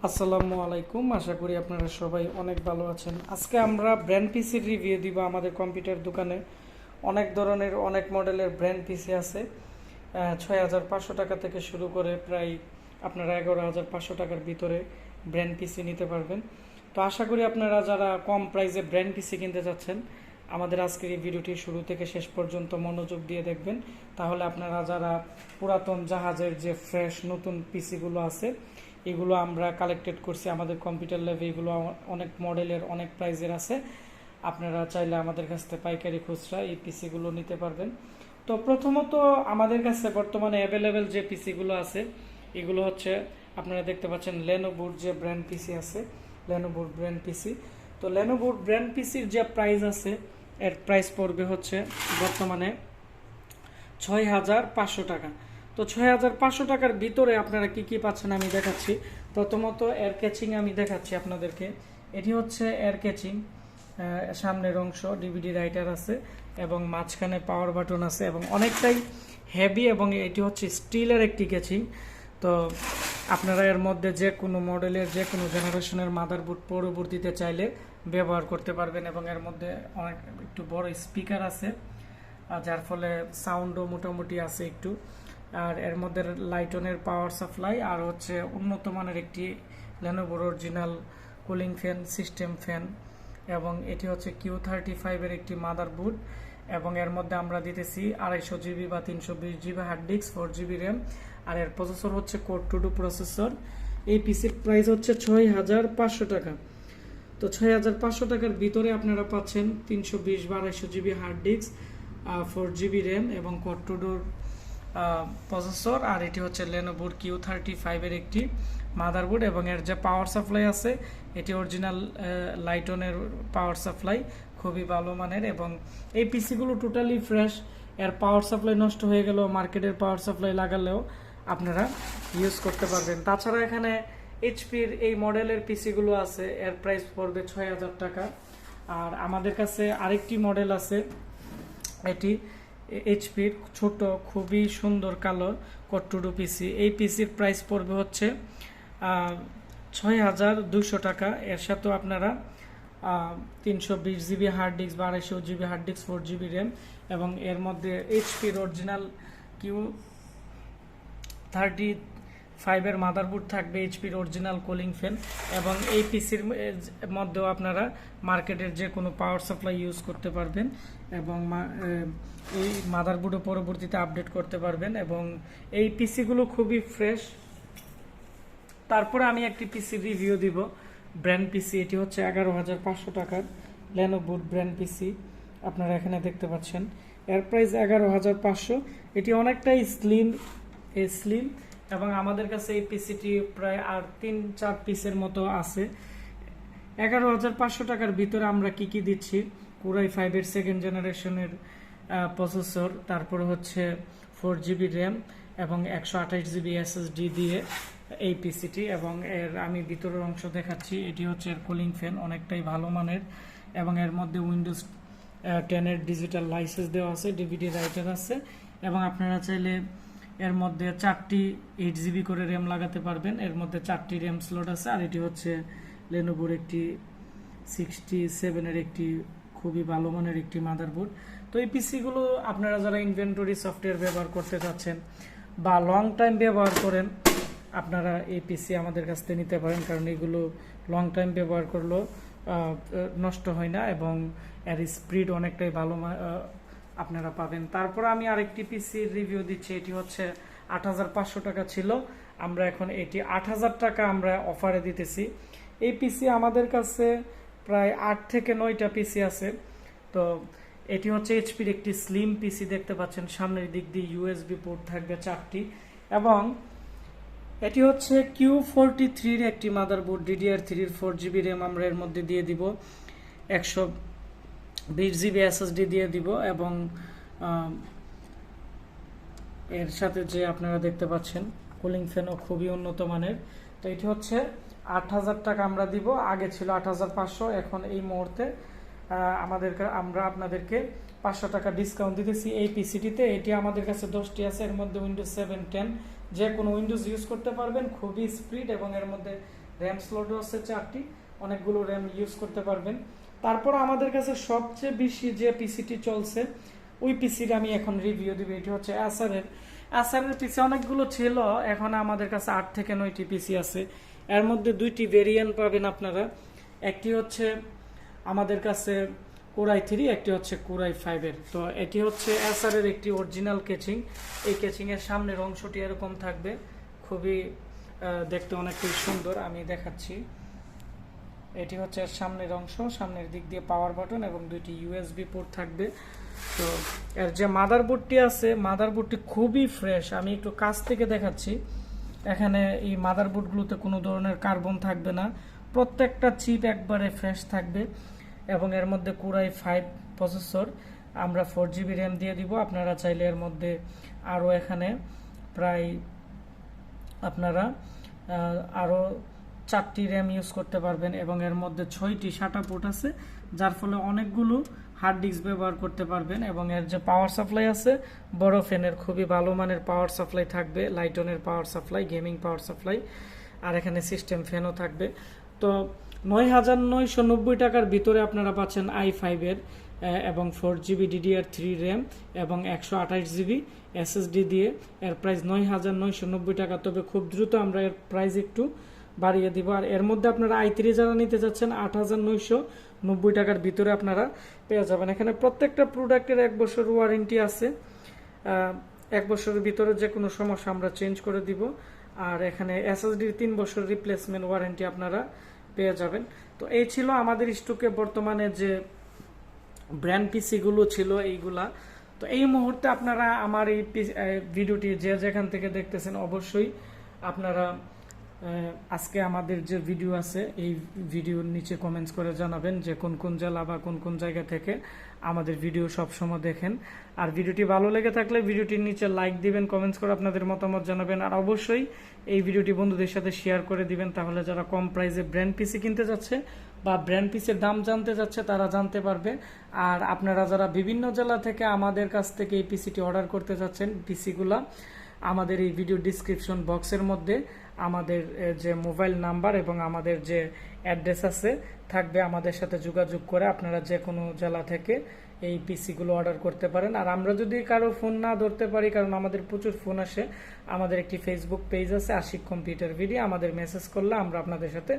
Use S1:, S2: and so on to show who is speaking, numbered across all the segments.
S1: আসসালামু আলাইকুম, আশা করি আপনারা সবাই অনেক ভালো আছেন। আজকে আমরা ব্র্যান্ড পিসির রিভিউ দিব। আমাদের কম্পিউটার দোকানে অনেক ধরনের অনেক মডেলের ব্র্যান্ড পিসি আছে। 6,500 টাকা থেকে শুরু করে প্রায় আপনারা 11,500 টাকার ভিতরে ব্র্যান্ড পিসি নিতে পারবেন। তো আশা করি আপনারা যারা কম প্রাইসে ব্র্যান্ড পিসি কিনতে চাচ্ছেন, আমাদের আজকের এই ভিডিওটি শুরু থেকে শেষ পর্যন্ত মনোযোগ দিয়ে দেখবেন। তাহলে আপনারা যারা পুরাতন জাহাজের যে ফ্রেশ নতুন পিসিগুলো আছে, এগুলো আমরা কালেক্টেড করছি আমাদের কম্পিউটার ল্যাবে। এগুলো অনেক মডেলের অনেক প্রাইজের আছে। আপনারা চাইলে আমাদের কাছ থেকে পাইকারি খুচরা এই পিসিগুলো নিতে পারবেন। তো প্রথমত আমাদের কাছে বর্তমানে অ্যাভেলেবেল যে পিসিগুলো আছে, এগুলো হচ্ছে আপনারা দেখতে পাচ্ছেন লেনোভোর যে ব্র্যান্ড পিসি আছে, লেনোভোর ব্র্যান্ড পিসি। তো লেনোভোর ব্র্যান্ড পিসির যে প্রাইস আছে, এর প্রাইস পড়বে হচ্ছে বর্তমানে 6,500 টাকা। তো 6,500 টাকার ভিতরে আপনারা কি কি পাচ্ছেন আমি দেখাচ্ছি। প্রথমত এয়ার ক্যাচিং আমি দেখাচ্ছি আপনাদেরকে। এটি হচ্ছে এয়ার ক্যাচিং, সামনের অংশ ডিভিডি রাইটার আছে এবং মাঝখানে পাওয়ার বাটন আছে এবং অনেকটাই হেভি, এবং এটি হচ্ছে স্টিলের একটি ক্যাচিং। তো আপনারা এর মধ্যে যে কোনো মডেলের যে কোনো জেনারেশনের মাদারবোর্ড পরবর্তীতে চাইলে ব্যবহার করতে পারবেন। এবং এর মধ্যে অনেক একটু বড় স্পিকার আছে, যার ফলে সাউন্ডও মোটামুটি আছে একটু। আর এর মধ্যে লাইটনের পাওয়ার সাপ্লাই, আর হচ্ছে উন্নত মানের একটি লেনোভোর original cooling fan, system fan, এবং এটি হচ্ছে Q35 এর একটি মাদারবোর্ড। এবং এর মধ্যে আমরা দিতেছি 250 জিবি বা 320 GB hard disk, 4 GB RAM, আর এর প্রসেসর হচ্ছে কোর 2 প্রসেসর। এই পিসির প্রাইস হচ্ছে 6,500 টাকা। তো 6,500 টাকার ভিতরে আপনারা পাচ্ছেন 320 বা 250 GB hard disk, 4 GB RAM এবং কোর 2 প্রসেসর। আর এটি হচ্ছে লেনোভোর Q35 এর একটি মাদারবোর্ড। এবং এর যে পাওয়ার সাপ্লাই আছে, এটি অরিজিনাল লাইটনের পাওয়ার সাপ্লাই, খুবই ভালো মানের। এবং এই পিসিগুলো টোটালি ফ্রেশ। এর পাওয়ার সাপ্লাই নষ্ট হয়ে গেলেও মার্কেটের পাওয়ার সাপ্লাই লাগালেও আপনারা ইউজ করতে পারবেন। তাছাড়া এখানে এইচপির এই মডেলের পিসিগুলো আছে, এর প্রাইস পড়বে 6,000 টাকা। আর আমাদের কাছে আরেকটি মডেল আছে, এটি এইচপির ছোট খুবই সুন্দর কালো কট্টুডু পিসি। এই পিসির প্রাইস পড়বে হচ্ছে 6,200 টাকা। এর সাথেও আপনারা 320 জিবি হার্ড ডিস্ক বা 250 GB hard disk, 4 GB RAM, এবং এর মধ্যে এইচপির অরিজিনাল Q35 এর মাদারবোর্ড থাকবে, এইচপির অরিজিনাল কুলিং ফ্যান। এবং এই পিসির মধ্যেও আপনারা মার্কেটের যে কোনো পাওয়ার সাপ্লাই ইউজ করতে পারবেন এবং এই মাদারবোর্ডও পরবর্তীতে আপডেট করতে পারবেন। এবং এই পিসিগুলো খুবই ফ্রেশ। তারপরে আমি একটি পিসি রিভিউ দিব, ব্র্যান্ড পিসি। এটি হচ্ছে 11,500 টাকার লেনোভোর ব্র্যান্ড পিসি। আপনারা এখানে দেখতে পাচ্ছেন এর প্রাইস 11,500। এটি অনেকটাই স্লিম এবং আমাদের কাছে এই পিসিটি প্রায় আর 3-4 পিসের মতো আছে। 11,500 টাকার ভিতরে আমরা কি কি দিচ্ছি, কোরাই 5 এর সেকেন্ড জেনারেশনের প্রসেসর, তারপরে হচ্ছে 4 জিবি র্যাম এবং 128 জিবি এসএসডি দিয়ে এই পিসিটি। এবং এর আমি ভিতরের অংশ দেখাচ্ছি। এটি হচ্ছে এর কুলিং ফ্যান, অনেকটাই ভালো মানের। এবং এর মধ্যে উইন্ডোজ 10 এর ডিজিটাল লাইসেন্স দেওয়া আছে, ডিভিডি রাইটার আছে। এবং আপনারা চাইলে এর মধ্যে 4টি 8 জিবি করে র্যাম লাগাতে পারবেন। এর মধ্যে 4টি র্যাম স্লট আছে। আর এটি হচ্ছে লেনোভোর একটি 67 এর একটি খুবই ভালো মানের একটি মাদারবোর্ড। তো এই পিসিগুলো আপনারা যারা ইনভেন্টরি সফটওয়্যার ব্যবহার করতে চাচ্ছেন বা লং টাইম ব্যবহার করেন, আপনারা এই পিসি আমাদের কাছ থেকে নিতে পারেন, কারণ এগুলো লং টাইম ব্যবহার করলেও নষ্ট হয় না এবং এর স্পিড অনেকটাই ভালো আপনারা পাবেন। তারপর আমি আরেকটি পিসির রিভিউ দিচ্ছি। এটি হচ্ছে 8,500 টাকা ছিল, আমরা এখন এটি 8,000 টাকা আমরা অফারে দিতেছি। এই পিসি আমাদের কাছে প্রায় 8 থেকে 9টা পিসি আছে। তো এটি হচ্ছে এইচপির একটি স্লিম পিসি, দেখতে পাচ্ছেন সামনের দিক দিয়ে ইউএসবি পোর্ট থাকবে 4টি। এবং এটি হচ্ছে Q43 এর একটি মাদারবোর্ড, DDR3 4 জিবি র্যাম আমরা এর মধ্যে দিয়ে দিব, 120 জিবি এসএসডি দিয়ে দিব। এবং এর সাথে যে আপনারা দেখতে পাচ্ছেন কুলিং ফ্যানও খুবই উন্নত মানের। তো এটি হচ্ছে 8,000 টাকা আমরা দিব, আগে ছিল 8,500। এখন এই মুহূর্তে আমরা আপনাদেরকে 500 টাকা ডিসকাউন্ট দিতেছি এই পিসিটিতে। এটি আমাদের কাছে 10টি আছে, এর মধ্যে উইন্ডোজ 7, 10 যে কোনো উইন্ডোজ ইউজ করতে পারবেন, খুবই স্পিড। এবং এর মধ্যে র্যাম স্লটও আছে 4টি, অনেকগুলো র্যাম ইউজ করতে পারবেন। তারপর আমাদের কাছে সবচেয়ে বেশি যে পিসিটি চলছে ওই পিসির আমি এখন রিভিউ দিব। এটি হচ্ছে অ্যাসারের পিসি অনেকগুলো ছিল, এখন আমাদের কাছে 8 থেকে 9টি পিসি আছে। এর মধ্যে 2টি ভেরিয়েন্ট পাবেন আপনারা, একটি হচ্ছে আমাদের কাছে কোরাই 3, একটি হচ্ছে কোরাই 5 তো এটি হচ্ছে অ্যাসারের একটি অরিজিনাল কেচিং। এই কেচিং এর সামনের অংশটি এরকম থাকবে, খুবই দেখতে অনেকটাই সুন্দর। আমি দেখাচ্ছি, এটি হচ্ছে এর সামনের অংশ, সামনের দিক দিয়ে পাওয়ার বাটন এবং 2টি ইউএসবি পোর্ট থাকবে। তো এর যে মাদারবোর্ডটি আছে, মাদারবোর্ডটি খুবই ফ্রেশ। আমি একটু কাছ থেকে দেখাচ্ছি, এখানে এই মাদারবোর্ডগুলোতে কোনো ধরনের কার্বন থাকবে না, প্রত্যেকটা চিপ একবারে ফ্রেশ থাকবে। এবং এর মধ্যে কোরাই 5 প্রসেসর, আমরা 4GB র্যাম দিয়ে দিব। আপনারা চাইলে এর মধ্যে আরও এখানে প্রায় আপনারা আরও 4টি র্যাম ইউজ করতে পারবেন। এবং এর মধ্যে 6টি SATA পোর্ট আছে, যার ফলে অনেকগুলো হার্ড ডিস্ক ব্যবহার করতে পারবেন। এবং এর যে পাওয়ার সাপ্লাই আছে, বড় ফ্যানের খুবই ভালো মানের পাওয়ার সাপ্লাই থাকবে, লাইটনের power supply, gaming power supply, আর এখানে সিস্টেম ফ্যানও থাকবে। তো 9,990 টাকার ভিতরে আপনারা পাচ্ছেন i5 এবং 4GB DDR3 র্যাম এবং 128GB SSD দিয়ে। এর প্রাইস 9,990 টাকা। তবে খুব দ্রুত আমরা এর প্রাইস একটু বাড়িয়ে দিব। আর এর মধ্যে আপনারা i3 যারা নিতে যাচ্ছেন 8,990 টাকার ভিতরে আপনারা পেয়ে যাবেন। এখানে প্রত্যেকটা প্রোডাক্টের 1 বছর ওয়ারেন্টি আছে, 1 বছরের ভিতরে যে কোনো সমস্যা আমরা চেঞ্জ করে দিব। আর এখানে SSDর 3 বছর রিপ্লেসমেন্ট ওয়ারেন্টি আপনারা পেয়ে যাবেন। তো এই ছিল আমাদের স্টকে বর্তমানে যে ব্র্যান্ড পিসিগুলো ছিল এইগুলা। তো এই মুহূর্তে আপনারা আমার এই ভিডিওটি যে যেখান থেকে দেখতেছেন, অবশ্যই আপনারা আজকে আমাদের যে ভিডিও আছে এই ভিডিওর নিচে কমেন্টস করে জানাবেন যে কোন কোন জেলা বা কোন কোন জায়গা থেকে আমাদের ভিডিও সবসময় দেখেন। আর ভিডিওটি ভালো লেগে থাকলে ভিডিওটির নিচে লাইক দিবেন, কমেন্টস করে আপনাদের মতামত জানাবেন। আর অবশ্যই এই ভিডিওটি বন্ধুদের সাথে শেয়ার করে দিবেন, তাহলে যারা কম প্রাইসে ব্র্যান্ড পিসি কিনতে যাচ্ছে বা ব্র্যান্ড পিসির দাম জানতে যাচ্ছে তারা জানতে পারবে। আর আপনারা যারা বিভিন্ন জেলা থেকে আমাদের কাছ থেকে এই পিসিটি অর্ডার করতে যাচ্ছেন, পিসিগুলা আমাদের এই ভিডিও ডিসক্রিপশন বক্সের মধ্যে আমাদের যে মোবাইল নাম্বার এবং আমাদের যে অ্যাড্রেস আছে থাকবে, আমাদের সাথে যোগাযোগ করে আপনারা যে কোনো জেলা থেকে এই পিসিগুলো অর্ডার করতে পারেন। আর আমরা যদি কারো ফোন না ধরতে পারি, কারণ আমাদের প্রচুর ফোন আসে, আমাদের একটি ফেসবুক পেজ আছে আশিক কম্পিউটার ভিডিও, আমাদের মেসেজ করলে আমরা আপনাদের সাথে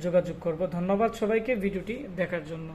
S1: যোগাযোগ করব। ধন্যবাদ সবাইকে ভিডিওটি দেখার জন্য।